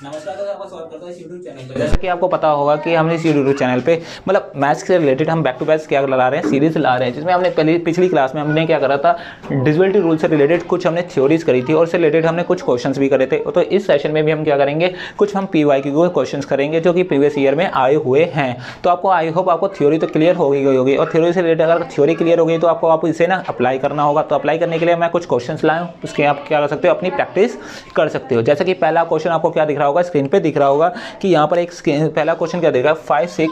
नमस्कार दोस्तों, आपका स्वागत करता है इस YouTube चैनल पे। जैसा कि आपको पता होगा कि हमने इस YouTube चैनल पे मतलब मैथ्स से रिलेटेड हम बैक टू बैक क्या ला रहे हैं, सीरीज ला रहे हैं, जिसमें हमने पिछली क्लास में हमने क्या करा था, डिविजिबिलिटी रूल से रिलेटेड कुछ हमने थ्योरीज करी थी और उससे रिलेटेड हमने कुछ क्वेश्चंस भी करे थे। तो इस सेशन में भी हम क्या करेंगे, कुछ हम PYQ के क्वेश्चंस करेंगे जो कि प्रीवियस ईयर में आए हुए हैं। तो आपको आई होप आपको थ्योरी तो क्लियर हो गई होगी, और थ्योरी से रिलेटेड अगर थ्योरी क्लियर हो गई तो आपको इसे ना अप्लाई करना होगा। तो अप्लाई करने के लिए मैं कुछ क्वेश्चंस लाया हूँ, उसके आप क्या कर सकते हो, अपनी प्रैक्टिस कर सकते हो। जैसे कि पहला क्वेश्चन आपको क्या दिख रहा होगा, स्क्रीन पे दिख रहा होगा कि यहाँ पर एक पहला क्वेश्चन क्या देगा, 5 6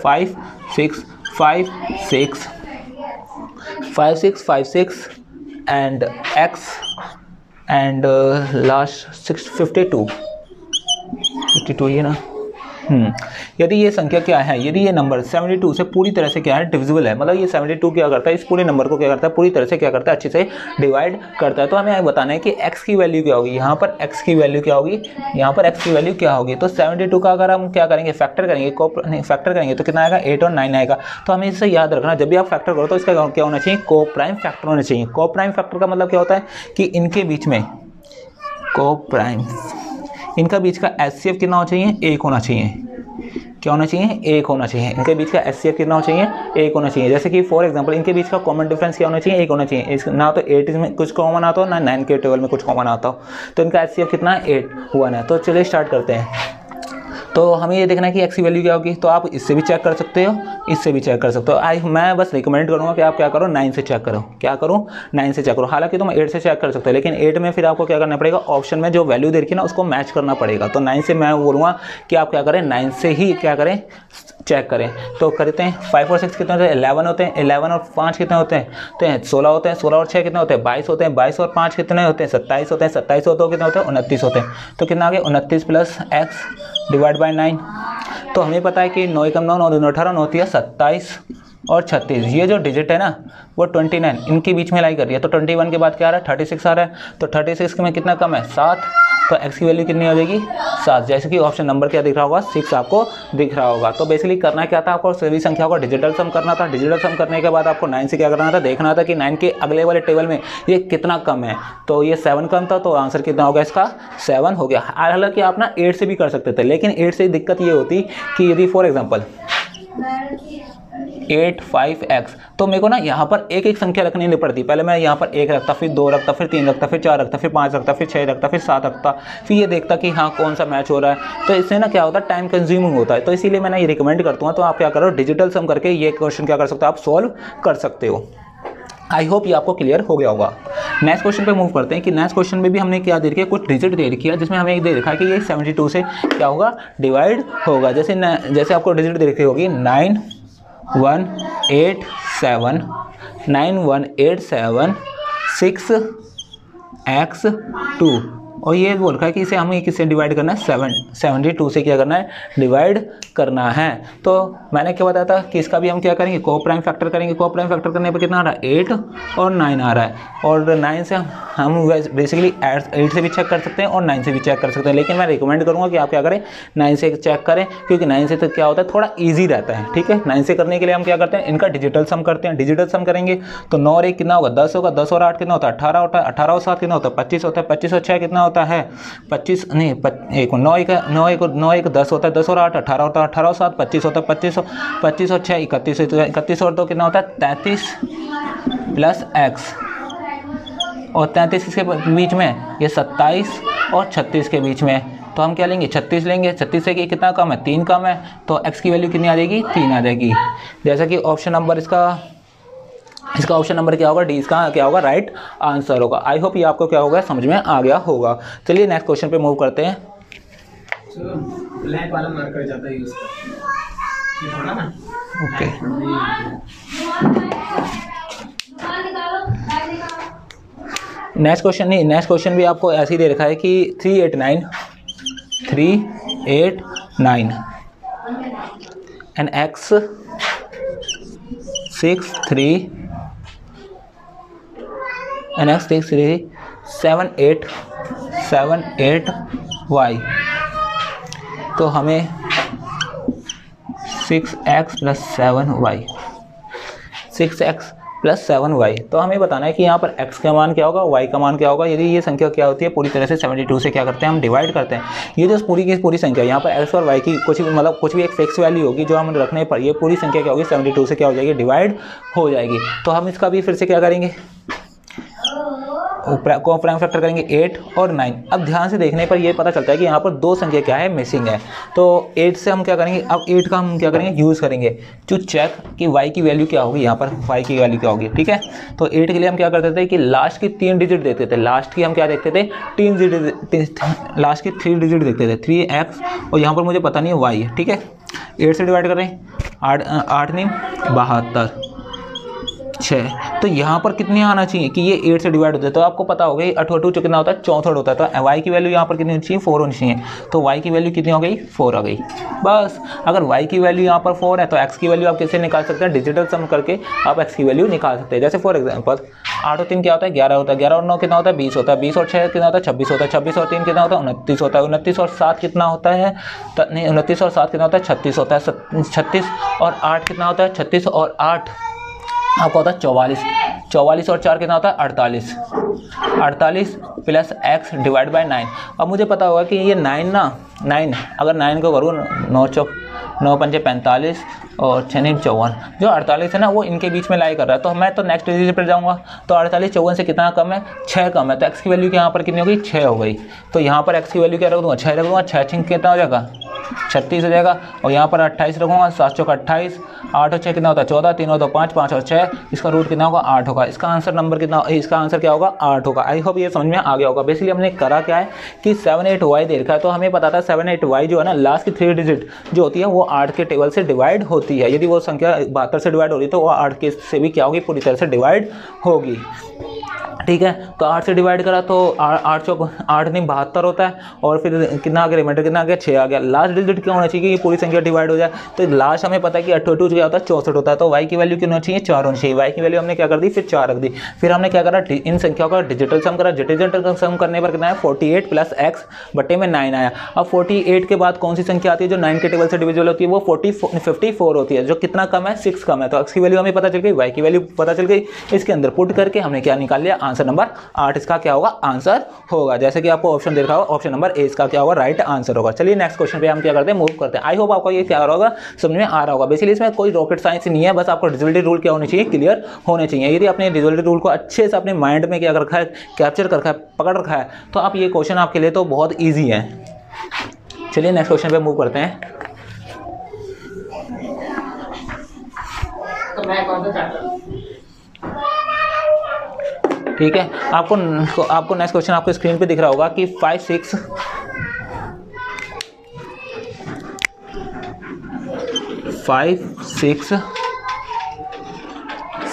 5 6 5 6 5 6 5 6 एंड x एंड लास्ट 52 ये ना। यदि ये संख्या क्या है, यदि ये नंबर 72 से पूरी तरह से क्या है, डिविजिबल है, मतलब ये 72 क्या करता है, इस पूरे नंबर को क्या करता है, पूरी तरह से क्या करता है, अच्छे से डिवाइड करता है। तो हमें बताना है कि x की वैल्यू क्या होगी, यहाँ पर x की वैल्यू क्या होगी, यहाँ पर x की वैल्यू क्या होगी। तो 72 का अगर हम क्या करेंगे, फैक्टर करेंगे तो कितना आएगा, 8 और 9 आएगा। तो हमें इससे याद रखना, जब भी आप फैक्टर करो तो इसका क्या होना चाहिए, को प्राइम फैक्टर होना चाहिए। को प्राइम फैक्टर का मतलब क्या होता है कि इनके बीच में को प्राइम, इनका बीच का HCF कितना होना चाहिए, 1 होना चाहिए। क्या होना चाहिए, 1 होना चाहिए। इनके बीच का HCF कितना होना चाहिए, 1 होना चाहिए। जैसे कि फॉर एग्जांपल इनके बीच का कॉमन डिफरेंस क्या होना चाहिए, 1 होना चाहिए। ना तो 8 में कुछ कॉमन आता हो, ना 9 के टेबल में कुछ कॉमन आता हो। तो इनका HCF कितना है, 8 1 है। तो चलिए स्टार्ट करते हैं। तो हमें ये देखना है कि x की वैल्यू क्या होगी। तो आप इससे भी चेक कर सकते हो, इससे भी चेक कर सकते हो। मैं बस रिकमेंड करूँगा कि आप क्या करो, 9 से चेक करो। क्या करो, 9 से चेक करो। हालांकि तुम 8 से चेक कर सकते हो, लेकिन 8 में फिर आपको क्या करना पड़ेगा, ऑप्शन में जो वैल्यू दे रखी है ना उसको मैच करना पड़ेगा। तो 9 से मैं बोलूँगा कि आप क्या करें, 9 से ही क्या करें, चेक करें। तो करते हैं, 5 और 6 कितने होते हैं, 11 होते हैं। 11 और 5 कितने होते हैं, तो 16 होते हैं। 16 और 6 कितने होते हैं, 22 होते हैं। 22 और 5 कितने होते हैं, 27 होते हैं। 27 होते हैं कितने होते हैं, 29 होते हैं। तो कितना आ गया, 29 प्लस x डिवाइड बाई 9। तो हमें पता है कि 9 एकम 9, 9 दूनी 18, 9 तिया 27 और 36। ये जो डिजिट है ना वो 29 इनके बीच में लाई कर रही है। तो 21 के बाद क्या आ रहा है, 36 आ रहा है। तो 36 में कितना कम है, 7। तो x की वैल्यू कितनी हो जाएगी, 7। जैसे कि ऑप्शन नंबर क्या दिख रहा होगा, 6 आपको दिख रहा होगा। तो बेसिकली करना क्या था, आपको सभी संख्याओं का डिजिटल सम करना था। डिजिटल सम करने के बाद आपको 9 से क्या करना था, देखना था कि 9 के अगले वाले टेबल में ये कितना कम है। तो ये 7 कम था, तो आंसर कितना हो गया इसका, 7 हो गया। हालांकि आप ना 8 से भी कर सकते थे, लेकिन 8 से दिक्कत ये होती कि यदि फॉर एग्जाम्पल 8 5x, तो मेरे को ना यहाँ पर एक एक संख्या रखनी नहीं पड़ती। पहले मैं यहाँ पर 1 रखता, फिर 2 रखता, फिर 3 रखता, फिर 4 रखता, फिर 5 रखता, फिर 6 रखता, फिर 7 रखता, फिर ये देखता कि हाँ कौन सा मैच हो रहा है। तो इससे ना क्या होता है, टाइम कंज्यूमिंग होता है। तो इसीलिए मैं ये रिकमेंड करता हूँ। तो आप क्या करो, डिजिटल सम करके ये क्वेश्चन क्या कर सकते हो, आप सॉल्व कर सकते हो। आई होप ये आपको क्लियर हो गया होगा। नेक्स्ट क्वेश्चन पे मूव करते हैं कि नेक्स्ट क्वेश्चन में भी हमने क्या दे रखा है, कुछ डिजिट दे रखी है, जिसमें हमें एक दे रखा है कि ये 72 से क्या होगा, डिवाइड होगा। जैसे आपको डिजिट दे रखी होगी 9187 9187 6x2, और ये बोल रखा है कि इसे हमें किससे डिवाइड करना है, 72 से क्या करना है, डिवाइड करना है। तो मैंने क्या बताया था कि इसका भी हम क्या करेंगे, को प्राइम फैक्टर करेंगे। को प्राइम फैक्टर करने पर कितना आ रहा है, 8 और 9 आ रहा है। और 9 से हम बेसिकली 8 से भी चेक कर सकते हैं और 9 से भी चेक कर सकते हैं, लेकिन मैं रिकमेंड करूँगा कि आप क्या करें, 9 से चेक करें, क्योंकि 9 से तो क्या होता है, थोड़ा ईजी रहता है। ठीक है, 9 से करने के लिए हम क्या करते हैं, इनका डिजिटल सम करते हैं। डिजिटल सम करेंगे तो 9 और 1 कितना होगा, 10 होगा। 10 और 8 कितना होता है, 18 होता है। 18 और 7 कितना होता है, 25 होता है। 25 और 6 कितना होता है, 25 नहीं, 9 1 10 होता है। 10 और 8 18 होता है। 18 और 7 25 होता है। 25 और 6 31, 31 और 2 कितना होता है, 33 प्लस x, और 33 के बीच में ये 27 और 36 के बीच में। तो हम क्या लेंगे, 36 लेंगे। 36 से कितना कम है, 3 कम है। तो x की वैल्यू कितनी आ जाएगी, 3 आ जाएगी। जैसा कि ऑप्शन नंबर इसका ऑप्शन नंबर क्या होगा, डी, इसका क्या होगा, राइट आंसर होगा। आई होप ये आपको क्या होगा, समझ में आ गया होगा। चलिए नेक्स्ट क्वेश्चन पे मूव करते हैं। ब्लैक वाला मार्कर जाता है यूज कर, ये थोड़ा ना, ओके। नेक्स्ट क्वेश्चन भी आपको ऐसे ही दे रखा है कि 389 and x 63 and x 78y। तो हमें 6x plus 7y, 6x plus 7y। तो हमें बताना है कि यहाँ पर x का मान क्या होगा, y का मान क्या होगा। यदि ये संख्या क्या होती है, पूरी तरह से 72 से क्या करते हैं हम डिवाइड करते हैं। ये जो पूरी की पूरी संख्या यहाँ पर x और y की कुछ भी मतलब कुछ भी एक फिक्स वैल्यू होगी जो हम रखने पर ये पूरी संख्या क्या होगी 72 से क्या हो जाएगी डिवाइड हो जाएगी। तो हम इसका भी फिर से क्या करेंगे, को प्राइम फैक्टर करेंगे 8 और 9। अब ध्यान से देखने पर ये पता चलता है कि यहाँ पर दो संख्या क्या है मिसिंग है। तो 8 से हम क्या करेंगे, अब 8 का हम क्या करेंगे यूज़ करेंगे टू चेक कि y की वैल्यू क्या होगी, यहाँ पर y की वैल्यू क्या होगी। ठीक है, तो 8 के लिए हम क्या करते थे कि लास्ट की 3 डिजिट देखते थे, लास्ट की हम क्या देखते थे 3 डिजिट, लास्ट की 3 डिजिट देखते थे 3x, और यहाँ पर मुझे पता नहीं है y है। ठीक है, 8 से डिवाइड कर रहे हैं, 8 नहीं 72 6। तो यहाँ पर कितनी आना चाहिए कि ये 8 से डिवाइड होता है। तो आपको पता होगा 8 8 जो कितना होता है 64 होता है। तो y की वैल्यू यहाँ पर कितनी होनी चाहिए 4 होनी चाहिए। तो y की वैल्यू कितनी हो गई 4 आ गई। बस अगर y की वैल्यू यहाँ पर 4 है तो x की वैल्यू आप कैसे निकाल सकते हैं, डिजिटल सम करके आप x की वैल्यू निकाल सकते हैं। जैसे फॉर एग्जाम्पल 8 और 3 क्या होता है 11 होता है, 11 और 9 कितना होता है 20 होता है, 20 और 6 कितना होता है 26 होता है, 26 और 3 कितना होता है 29 होता है, 29 और 7 कितना होता है नहीं 29 और 7 कितना होता है 36 होता है, 36 और 8 कितना होता है 36 और 8 आपका होता है 44, 44 और 4 कितना होता है 48, 48 प्लस x डिवाइड बाई 9। अब मुझे पता होगा कि ये 9 ना 9 अगर 9 को करूँ 9 चौक 9 पंजे 45 और 6 54, जो 48 है ना वो इनके बीच में लाई कर रहा है। तो मैं तो नेक्स्ट डिजिट पर जाऊंगा, तो 48 54 से कितना कम है 6 कम है। तो x की वैल्यू यहाँ पर कितनी हो गई 6 हो गई। तो यहाँ पर x की वैल्यू क्या रख दूँगा 6 रख दूँगा, 6 6 कितना हो जाएगा 36 हो जाएगा, और यहाँ पर 28 रखूँगा, 7 चौक 28, 8 और 6 कितना होता है 14, 3 और 2 5, 5 और 6, इसका रूट कितना होगा 8 होगा। इसका आंसर नंबर कितना, इसका आंसर क्या होगा 8 होगा। आई होप ये समझ में आ गया होगा। बेसिकली हमने करा क्या है कि 7 8y दे रखा है, तो हमें पता था 7 8y जो है ना लास्ट की 3 डिजिट जो होती है वो 8 के टेबल से डिवाइड होती है। यदि वो संख्या 72 से डिवाइड हो रही है तो वो 8 के से भी क्या होगी पूरी तरह से डिवाइड होगी। ठीक है, तो 8 से डिवाइड करा तो 8 चौक 8 नहीं 72 होता है, और फिर कितना आ गया रिमाइंडर कितना आ गया 6 आ गया। लास्ट डिजिट क्या होना चाहिए कि ये पूरी संख्या डिवाइड हो जाए। तो लास्ट हमें पता है कि 88 क्या होता है 64 होता है। तो y की वैल्यू कितनी होनी चाहिए 4 होनी चाहिए। y की वैल्यू हमने क्या कर दी फिर 4 रख दी। फिर हमने क्या करा इन संख्याओं का डिजिटल सम करा, डिजिटल सम करने पर कितना है 48 प्लस x बटे में 9 आया। अब 48 के बाद कौन सी संख्या आती है जो 9 के टेबल से डिविजिबल होती है, वो 54 होती है, जो कितना कम है 6 कम है। तो x की वैल्यू हमें पता चल गई, y की वैल्यू पता चल गई, इसके अंदर पुट करके हमने क्या निकाल लिया आंसर नंबर 8 इसका क्या होगा आंसर होगा। जैसे कि आपको ऑप्शन दे रखा होगा ऑप्शन नंबर ए इसका क्या होगा राइट आंसर होगा। चलिए नेक्स्ट क्वेश्चन पे हम क्या करते हैं मूव करते हैं। आई होप आपको ये क्या होगा समझ में आ रहा होगा। बेसिकली इसमें कोई रॉकेट साइंस नहीं है, बस आपको डिविजिबिलिटी रूल क्या होने चाहिए क्लियर होने चाहिए। यदि आपने डिविजिबिलिटी रूल को अच्छे से अपने माइंड में क्या कर रखा है कैप्चर कर रखा है पकड़ रखा है तो आप ये क्वेश्चन आपके लिए तो बहुत ईजी है। चलिए नेक्स्ट क्वेश्चन पे मूव करते हैं। तो मैं कौन सा चैप्टर ठीक है, आपको नेक्स्ट क्वेश्चन आपको स्क्रीन पे दिख रहा होगा कि 5 6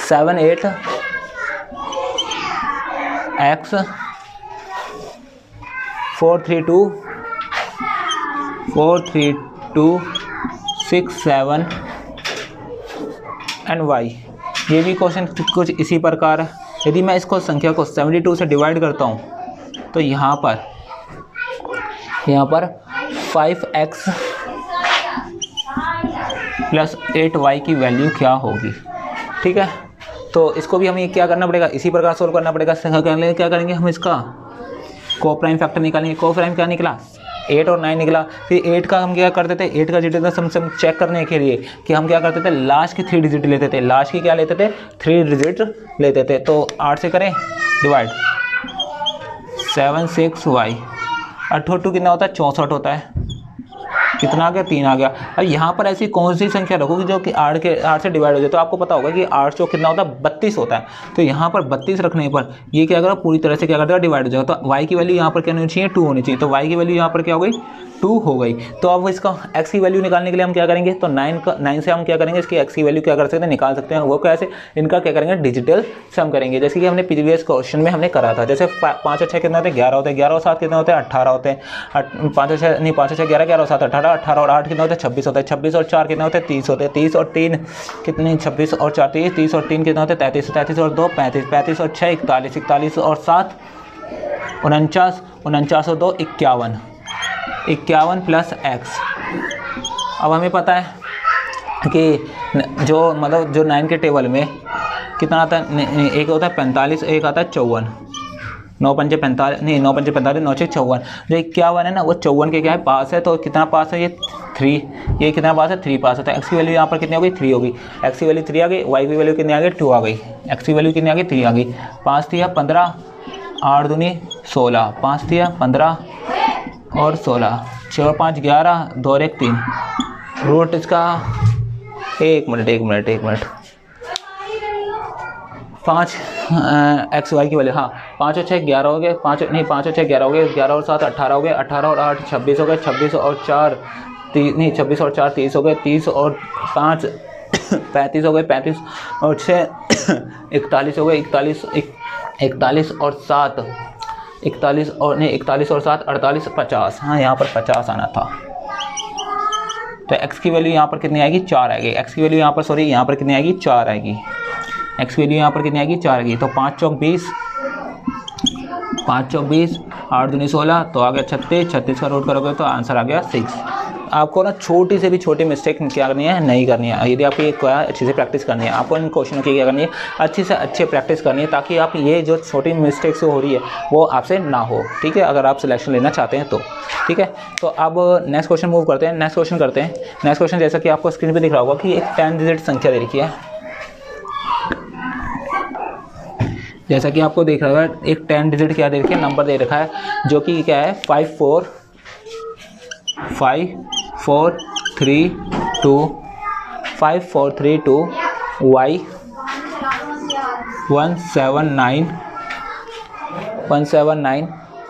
7 8 x 4 3 2 6 7 एंड y। ये भी क्वेश्चन कुछ इसी प्रकार है। यदि मैं इसको संख्या को 72 से डिवाइड करता हूँ तो यहाँ पर 5x प्लस 8y की वैल्यू क्या होगी। ठीक है, तो इसको भी हमें क्या करना पड़ेगा इसी प्रकार सोल्व करना पड़ेगा। क्या करेंगे हम इसका को प्राइम फैक्टर निकालेंगे। को प्राइम क्या निकला 8 और 9 निकला। फिर 8 का हम क्या करते थे 8 का डिजिट सम चेक करने के लिए कि हम क्या करते थे लास्ट की 3 डिजिट लेते थे। लास्ट की क्या लेते थे 3 डिजिट लेते थे। तो 8 से करें डिवाइड 7 6y 8 कितना होता है 64 होता है। कितना आ गया 3 आ गया। अब यहाँ पर ऐसी कौन सी संख्या रखोगे जो कि 8 से डिवाइड हो जाए। तो आपको पता होगा कि 8 चौक कितना होता है 32 होता है। तो यहाँ पर 32 रखने पर ये क्या करेगा पूरी तरह से क्या कर देगा डिवाइड हो जाएगा। तो y की वैल्यू यहाँ पर क्या होनी चाहिए 2 होनी चाहिए। तो y की वैल्यू यहाँ पर क्या हो गई 2 हो गई। तो अब इसका x की वैल्यू निकालने के लिए हम क्या करेंगे तो 9 से हम क्या करेंगे इसकी x की वैल्यू क्या कर सकते हैं निकाल सकते हैं। वो कैसे इनका क्या करेंगे डिजिटल सम करेंगे जैसे कि हमने प्रीवियस क्वेश्चन में हमने करा था। जैसे 5 और 6 कितना होते हैं 11 होते हैं, 11 और 7 कितना होते हैं 18 होते हैं, 5 और 6 नहीं 5 और 6 11, 11 और 7 18, 18 और 8 कितना होता है 26 होता है, 26 और 4 कितना होते हैं 30 होते हैं, 30 और 3 कितने 26 और 4 30, 30 और 3 कितना होते हैं 33, 33 और 2 35, 35 और 6 41, 41 और 7 49, 49 और 2 51, 51 प्लस x। अब हमें पता है कि जो 9 के टेबल में कितना आता है, एक होता है 45, एक आता है 54, 9 पंजे 45, नहीं 9 पंजे 45, 9 छः 54, जो 51 है ना वो 54 के क्या है पास है, तो कितना पास है ये 3, ये कितना पास है 3 पास है, तो एक्स की वैल्यू यहाँ पर कितनी हो गई 3 होगी, एक्स की वैल्यू 3 आ गई, वाई की वैल्यू कितनी आ गई 2 आ गई, एक्स की वैल्यू कितनी आ गई 3 आ गई, 5 दिया 15, 8 दूनी 16, 5 दिया 15 और 16, 6 और 5 11, 2 और 1 3, रूट इसका एक मिनट 5 एक्स वाई की वैल्यू, हाँ 5 और 6 11 हो गए, 5 और 6 11 हो गए, 11 और 7 18 हो गए, 18 और 8 26 हो गए, 26 और 4 26 और 4 30 हो गए, 30 और 5 35 हो गए, 35 और 6 41 हो गए, 41 और 7 41 और नहीं 41 और 7 48 50, हाँ यहाँ पर 50 आना था, तो x की वैल्यू यहाँ पर कितनी आएगी 4 आएगी, x की वैल्यू यहाँ पर सॉरी यहाँ पर कितनी आएगी 4 आएगी, x की वैल्यू यहाँ पर कितनी आएगी 4 आएगी, तो 5 चौक 20, 8 दूनी 16, तो आ गया 36 का रूट करोगे तो आंसर आ गया 6। आपको ना छोटी से भी छोटी मिस्टेक क्या करनी है, नहीं करनी है, यदि आपकी क्या अच्छे से प्रैक्टिस करनी है, आपको इन क्वेश्चनों की क्या करनी है, अच्छी से अच्छे प्रैक्टिस करनी है, ताकि आप ये जो छोटी मिस्टेक्स हो रही है वो आपसे ना हो, ठीक है, अगर आप सिलेक्शन लेना चाहते हैं तो, ठीक है। तो अब नेक्स्ट क्वेश्चन मूव करते हैं, नेक्स्ट क्वेश्चन जैसा कि आपको स्क्रीन पर दिख रहा होगा कि एक 10 डिजिट संख्या दे रखी है, जैसा कि आपको देख रहा है एक 10 डिजिट क्या दे रखी है, नंबर दे रखा है, जो कि क्या है 5432 y 179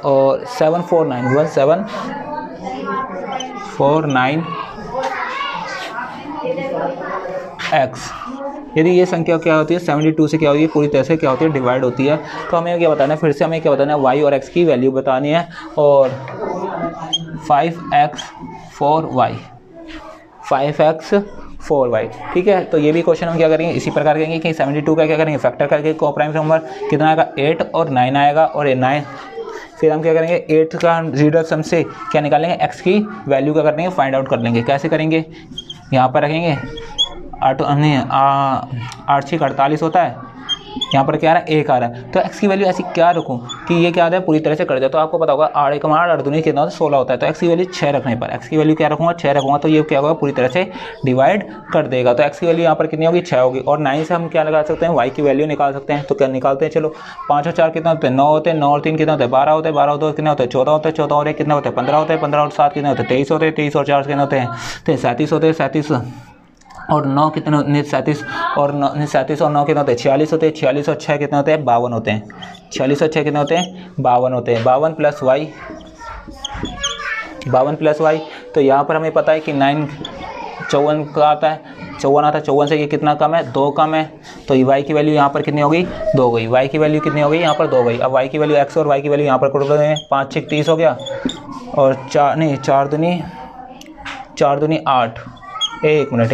और 1749 x। यदि ये संख्या क्या होती है 72 से क्या होती है पूरी तरह से क्या होती है डिवाइड होती है, तो हमें क्या बताना है, फिर से हमें क्या बताना है, y और x की वैल्यू बतानी है, और 5x 4y, ठीक है। तो ये भी क्वेश्चन हम क्या करेंगे, इसी प्रकार करेंगे कि 72 का क्या करेंगे फैक्टर करके कोप्राइम नंबर कितना आएगा 8 और 9 आएगा, और ये 9 फिर हम क्या करेंगे 8 का रीडर सम से क्या निकालेंगे, x की वैल्यू क्या कर लेंगे फाइंड आउट कर लेंगे, कैसे करेंगे, यहाँ पर रखेंगे 8 6 48 होता है, यहाँ पर क्या आ रहा है 1 आ रहा है, तो x की वैल्यू ऐसी क्या रखूँ कि ये क्या आता है पूरी तरह से कट जाए, तो आपको पता होगा 8 1 8 दूनी कितना होता है 16 होता है, तो x की वैल्यू 6 रखने पर x की वैल्यू क्या रखूँगा 6 रखूँगा, तो ये क्या होगा पूरी तरह से डिवाइड कर देगा, तो x की वैल्यू यहाँ पर कितनी होगी 6 होगी, और 9 से हम क्या लगा सकते हैं y की वैल्यू निकाल सकते हैं, तो क्या निकालते हैं, चलो 5 और 4 कितना होते हैं 9 होते हैं, 9 और 3 कितना होते हैं 12 होते हैं, 12 और 2 कितने होते हैं 14 होते हैं, 14 और 1 कितने होते हैं 15 होते हैं, 15 और 7 कितने होते हैं 23 होते हैं, 23 और 4 कितने होते हैं 37 होते हैं, 37 और 9 कितने 37 और 9 37 और 9 कितने होते हैं 46 होते हैं, 46 और 6 कितने होते हैं 52 होते हैं, 46 और 6 कितने होते हैं 52 होते हैं, 52 प्लस वाई, तो यहाँ पर हमें पता है कि 9 54 का आता है, 54 से ये कितना कम है 2 कम है, तो y की वैल्यू यहाँ पर कितनी हो गई 2 हो गई, y की वैल्यू कितनी हो गई यहाँ पर 2 हो गई, अब y की वैल्यू x और y की वैल्यू यहाँ पर कर दें 5 6 30 हो गया, और 4 दूनी 8, एक मिनट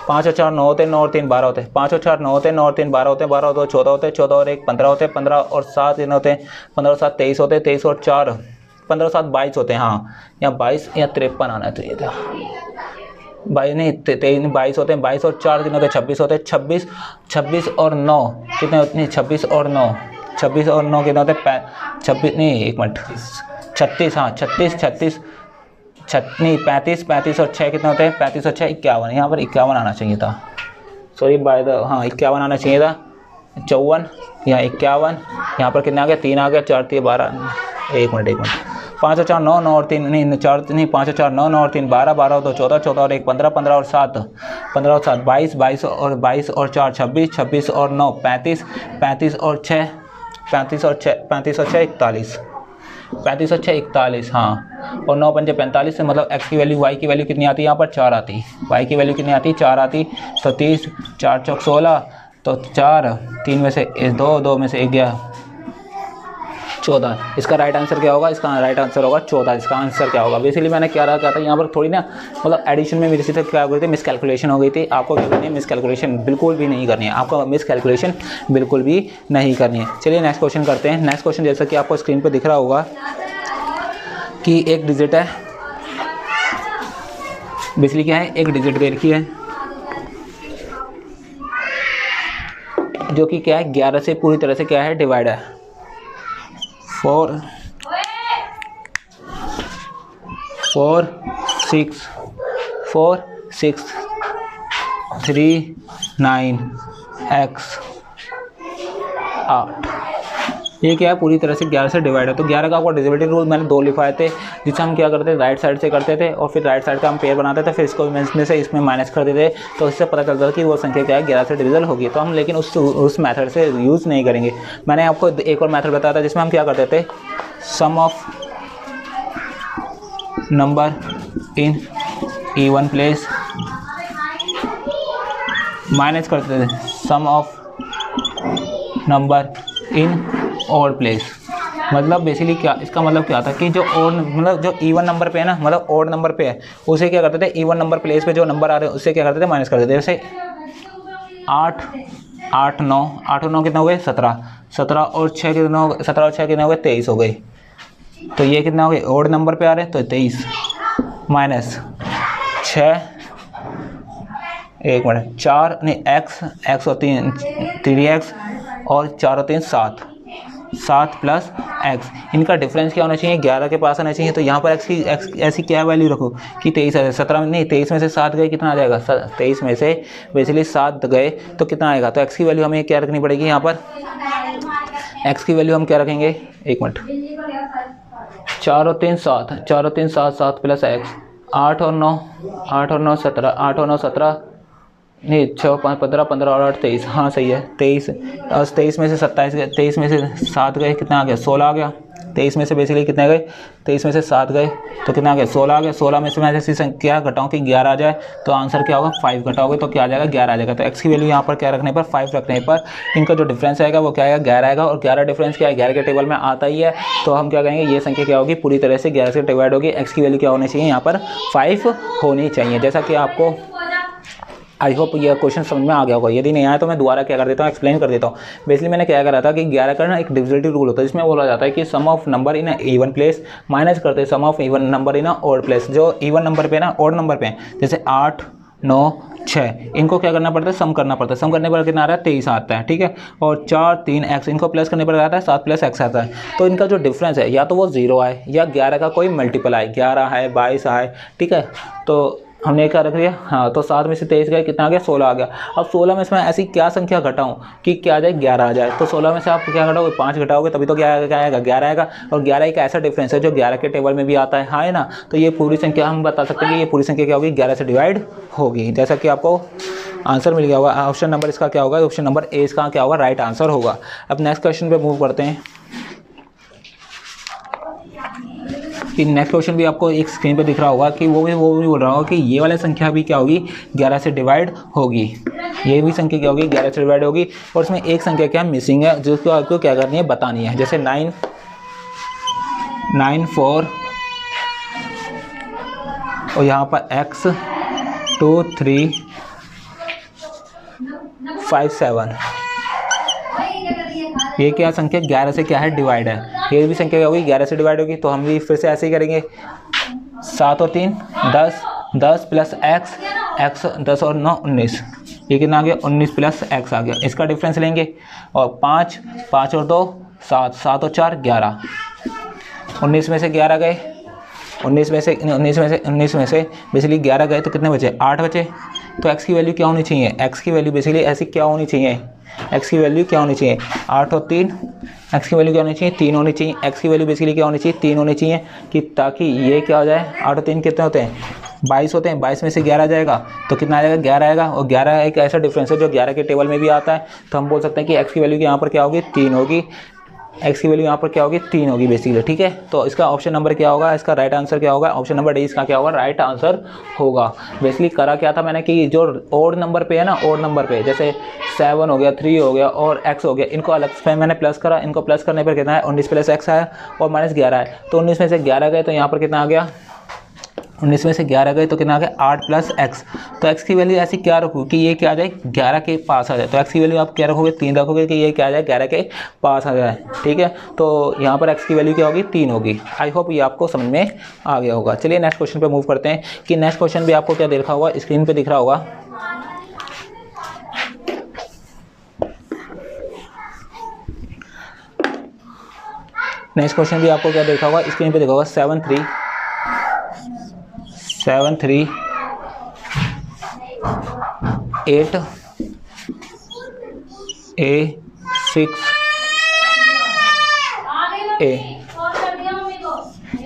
5 और 4 9 होते हैं, 9 और 3 12 होते हैं, 5 और 4 9 होते हैं, 9 और 3 12 होते हैं, 12 और 2 14 होते हैं, 14 और 1 15 होते हैं, 15 और 7 कितने होते हैं 15 और 7 23 होते हैं, 23 और 4 15 और 7 22 होते हैं, हाँ यहाँ 22 या 53 आना चाहिए था, 22 होते हैं, 22 और 4 कितने होते हैं 26 होते हैं, 26 और 9 कितने होते हैं 26 और 9 कितने होते हैं 36 नहीं एक मिनट 36 हाँ 35 और 6 कितने होते हैं 35 और 6 51, यहाँ पर 51 आना चाहिए था, सॉरी बाय द हाँ 51 आना चाहिए था, 54 यहाँ 51, यहाँ पर कितना आ गया 3 आ गया, 4 3 12, एक मिनट 5 और 4 9 9 और 3 नहीं 4 नहीं 5 और 4 9 9 और 3 12 12 और 2 14 14 और 1 15 15 और 7 22 22 और 4 26 और 9 35 और 6 41, हाँ, और 9 पंजे 45 से मतलब x की वैल्यू y की वैल्यू कितनी आती है यहाँ पर 4 आती, y की वैल्यू कितनी आती 4 आती, तो 30 4 चौक 16, तो 4 3 में से 2 में से 1 गया 14, इसका राइट आंसर क्या होगा, इसका राइट आंसर होगा 14, इसका आंसर क्या होगा। बेसिकली मैंने क्या रहा था यहाँ पर थोड़ी ना मतलब एडिशन में मेरी से क्या हो गई थी मिसकैलकुलेशन हो गई थी, आपको क्या करनी है मिसकैलकुलेशन बिल्कुल भी नहीं करनी है, आपको मिसकैलकुलेशन बिल्कुल भी नहीं करनी है। चलिए नेक्स्ट क्वेश्चन करते हैं। नेक्स्ट क्वेश्चन जैसा कि आपको स्क्रीन पर दिख रहा होगा कि एक डिजिट है, बेसिकली क्या है एक डिजिट दे रखी है, जो कि क्या है 11 से पूरी तरह से क्या है डिवाइड है। 4 6 3 9 x 8, ये क्या है पूरी तरह से 11 से डिवाइड है। तो 11 का आपको डिविजिबिलिटी रूल मैंने 2 लिखवाए थे, जिससे हम क्या करते थे राइट साइड से करते थे और फिर राइट साइड का हम पेयर बनाते थे, फिर इसको इसमें से इसमें माइनस कर देते, तो इससे पता चलता था कि वो संख्या क्या है 11 से डिविजल होगी। तो हम लेकिन उस मेथड से यूज़ नहीं करेंगे। मैंने आपको एक और मेथड बताया था जिसमें हम क्या करते थे, sum of number in even place minus करते थे sum of number in odd place. मतलब बेसिकली क्या इसका मतलब क्या था कि जो ऑड मतलब जो इवन नंबर पे है ना, मतलब ऑड नंबर पे है, उसे क्या करते थे इवन नंबर प्लेस पे जो नंबर आ रहे हैं उससे क्या करते थे माइनस कर देते थे। जैसे 8 8 9 8 और 9 कितना हो गए 17, 17 और 6 कितना हो गए 17 और 6 कितना हो गए 23 हो गई। तो ये कितना हो गए ऑड नंबर पे आ रहे हैं तो 23 माइनस 6 एक मिनट 4 नहीं x और 3x और 4 और 3 7 प्लस x, इनका डिफरेंस क्या होना चाहिए 11 के पास आना चाहिए। तो यहाँ पर x की ऐसी क्या वैल्यू रखो कि 23 है, 17 नहीं 23 में से 7 गए कितना आ जाएगा 23 में से बेसिकली 7 गए तो कितना आएगा। तो x की वैल्यू हमें क्या रखनी पड़ेगी, यहाँ पर x की वैल्यू हम क्या रखेंगे एक मिनट 4 और 3 7 4 और 3 7 7 प्लस x 8 और 9 17 8 और 9 17 नहीं 6 5 15 15 और 8 23, हाँ सही है 23 और 23 में से 27 गए, 23 में से 7 गए कितना आ गया 16 आ गया। 23 में से बेसिकली कितने गए 23 में से 7 गए तो कितना आ गया 16 आ गया। 16 में से मैं जैसी संख्या घटाऊँ कि 11 आ जाए तो आंसर क्या होगा 5 घटाओगे तो क्या आ जाएगा 11 आ जाएगा। तो x की वैल्यू यहाँ पर क्या रखने पर 5 रखने पर इनका जो डिफरेंस आएगा वो क्या आएगा 11 आएगा। और 11 डिफरेंस क्या है 11 के टेबल में आता ही है, तो हम क्या कहेंगे ये संख्या क्या होगी पूरी तरह से 11 से डिवाइड होगी। x की वैल्यू क्या होनी चाहिए यहाँ पर 5 होनी चाहिए। जैसा कि आपको आई होप यह क्वेश्चन समझ में आ गया होगा, यदि नहीं आया तो मैं दोबारा क्या कर देता हूँ एक्सप्लेन कर देता हूँ। बेसिकली मैंने क्या करा था कि 11 का ना एक डिविजिबिलिटी रूल होता है जिसमें बोला जाता है कि sum of number in even place minus करते हैं sum of even number in odd place. जो इवन नंबर पे ना ऑड नंबर पे जैसे 8 9 6 इनको क्या करना पड़ता है सम करना पड़ता है। सम करने पर कितना आ रहा है 23 आता है, ठीक है। और 4 3 x इनको प्लस करने पर आता है 7 प्लस x आता है। तो इनका जो डिफरेंस है या तो वो 0 आए या 11 का कोई मल्टीपल आए, 11 है 22 आए, ठीक है। तो हमने क्या रख दिया, हाँ तो 7 में से 23 गए कितना आ गया 16 आ गया। अब 16 में से मैं ऐसी क्या संख्या घटाऊं कि क्या आ जाए 11 आ जाए। तो 16 में से आप क्या घटाओगे 5 घटाओगे तभी तो क्या आएगा 11 आएगा। और 11 एक ऐसा डिफरेंस है जो 11 के टेबल में भी आता है, हाँ है ना। तो ये पूरी संख्या हम बता सकते हैं कि ये पूरी संख्या क्या होगी 11 से डिवाइड होगी। जैसा कि आपको आंसर मिल गया होगा। ऑप्शन नंबर इसका क्या होगा, ऑप्शन नंबर ए इसका क्या होगा राइट आंसर होगा। अब नेक्स्ट क्वेश्चन पे मूव करते हैं कि नेक्स्ट क्वेश्चन भी आपको एक स्क्रीन पे दिख रहा होगा कि वो भी बोल रहा होगा कि ये वाली संख्या भी क्या होगी 11 से डिवाइड होगी। ये भी संख्या क्या होगी 11 से डिवाइड होगी। और उसमें एक संख्या क्या मिसिंग है जिसको आपको क्या करनी है बतानी है। जैसे 9 4 और यहाँ पर x 2 3 5 7, ये क्या संख्या 11 से क्या है डिवाइड है। ये भी संख्या क्या होगी 11 से डिवाइड होगी। तो हम भी फिर से ऐसे ही करेंगे 7 और 3 10 प्लस x 10 और 9 19, ये कितना आ गया 19 प्लस x आ गया। इसका डिफरेंस लेंगे और 5 और 2 7 और 4 11, 19 में से 11 गए 19 में से बेसिकली 11 गए तो कितने बचे 8 बचे। तो x की वैल्यू क्या होनी चाहिए, x की वैल्यू बेसिकली ऐसी क्या होनी चाहिए, x की वैल्यू क्या होनी चाहिए 8 और 3, x की वैल्यू क्या होनी चाहिए 3 होनी चाहिए। x की वैल्यू बेसिकली क्या होनी चाहिए 3 होनी चाहिए कि ताकि ये क्या हो जाए 8 और 3 कितने होते हैं 22 होते हैं। 22 में से 11 जाएगा तो कितना आ जाएगा 11 आएगा। और 11 एक ऐसा डिफरेंस है जो 11 के टेबल में भी आता है। तो हम बोल सकते हैं कि x की वैल्यू यहाँ पर क्या होगी 3 होगी। x की वैल्यू यहाँ पर क्या होगी 3 होगी बेसिकली, ठीक है। तो इसका ऑप्शन नंबर क्या होगा, इसका राइट आंसर क्या होगा, ऑप्शन नंबर डी इसका क्या होगा राइट आंसर होगा। बेसिकली करा क्या था मैंने कि जो ओड नंबर पे है ना, ओड नंबर पे जैसे 7 हो गया 3 हो गया और x हो गया, इनको अलग से मैंने प्लस करा। इनको प्लस करने पर कितना है 19 प्लस x आया और माइनस 11 है। तो 19 में से 11 गए तो यहाँ पर कितना आ गया 19 में से 11 गए तो कितना आ गया 8 प्लस x। तो x की वैल्यू ऐसी क्या रखो कि ये क्या आ जाए 11 के पास आ जाए। तो x की वैल्यू आप क्या रखोगे 3 रखोगे कि ये क्या आ जाए 11 के पास आ जाए, ठीक है। तो यहाँ पर x की वैल्यू क्या होगी 3 होगी। आई होप ये आपको समझ में आ गया होगा। चलिए नेक्स्ट क्वेश्चन पे मूव करते हैं कि नेक्स्ट क्वेश्चन भी आपको क्या दिखा होगा स्क्रीन पर दिख रहा होगा नेक्स्ट क्वेश्चन भी आपको क्या देखा होगा, स्क्रीन पे देखा होगा 7 3 8 A 6 A।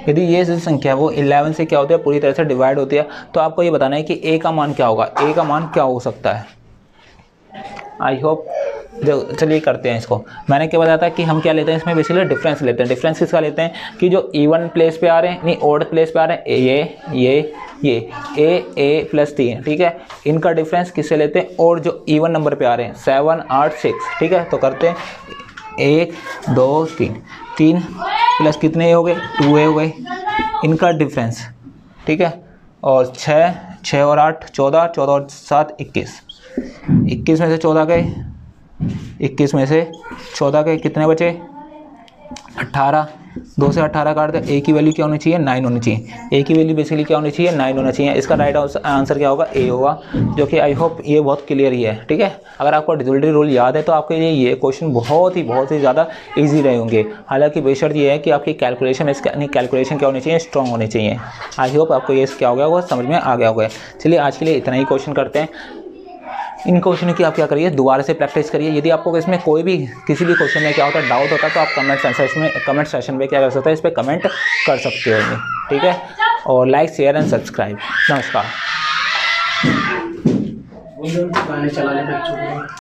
यदि ये जो संख्या वो 11 से क्या होती है पूरी तरह से डिवाइड होती है, तो आपको ये बताना है कि A का मान क्या होगा, A का मान क्या हो सकता है। आई होप चलिए करते हैं इसको। मैंने क्या बताया था कि हम क्या लेते हैं इसमें, बेसिकली डिफरेंस लेते हैं। डिफरेंस किसका लेते हैं कि जो इवन प्लेस पे आ रहे हैं, नहीं ऑड प्लेस पे आ रहे हैं, ये A प्लस 3, ठीक है, इनका डिफरेंस किससे लेते हैं, और जो इवन नंबर पे आ रहे हैं 7 8 6, ठीक है। तो करते हैं 1 2 3 प्लस कितने हो गए 2A हो गए, इनका डिफरेंस, ठीक है। और 6 और 8 14, 14 और 7 21, 21 में से 14 गए, 21 में से 14 के कितने बचे 18, 2 से 18 काट दे। A की वैल्यू क्या होनी चाहिए 9 होनी चाहिए। A की वैल्यू बेसिकली क्या होनी चाहिए 9 होना चाहिए। इसका राइट आंसर क्या होगा A होगा, जो कि आई होप ये बहुत क्लियर ही है, ठीक है। अगर आपको डिविजिबिलिटी रूल याद है तो आपके लिए ये क्वेश्चन बहुत ही ज़्यादा ईजी रहे होंगे। हालांकि बेशर्त ये है कि आपकी कैलकुलेशन क्या होनी चाहिए, स्ट्रॉन्ग होनी चाहिए। आई होप आपको ये क्या हो गया होगा, समझ में आ गया होगा। चलिए आज के लिए इतना ही क्वेश्चन करते हैं। इन क्वेश्चनों की आप क्या करिए, दोबारा से प्रैक्टिस करिए। यदि आपको इसमें कोई भी किसी भी क्वेश्चन में क्या होता है डाउट होता है तो आप कमेंट सेशन में क्या कर सकते हैं, इस पर कमेंट कर सकते हो, ठीक है। और लाइक शेयर एंड सब्सक्राइब। नमस्कार। गाने चला ले बच्चों को।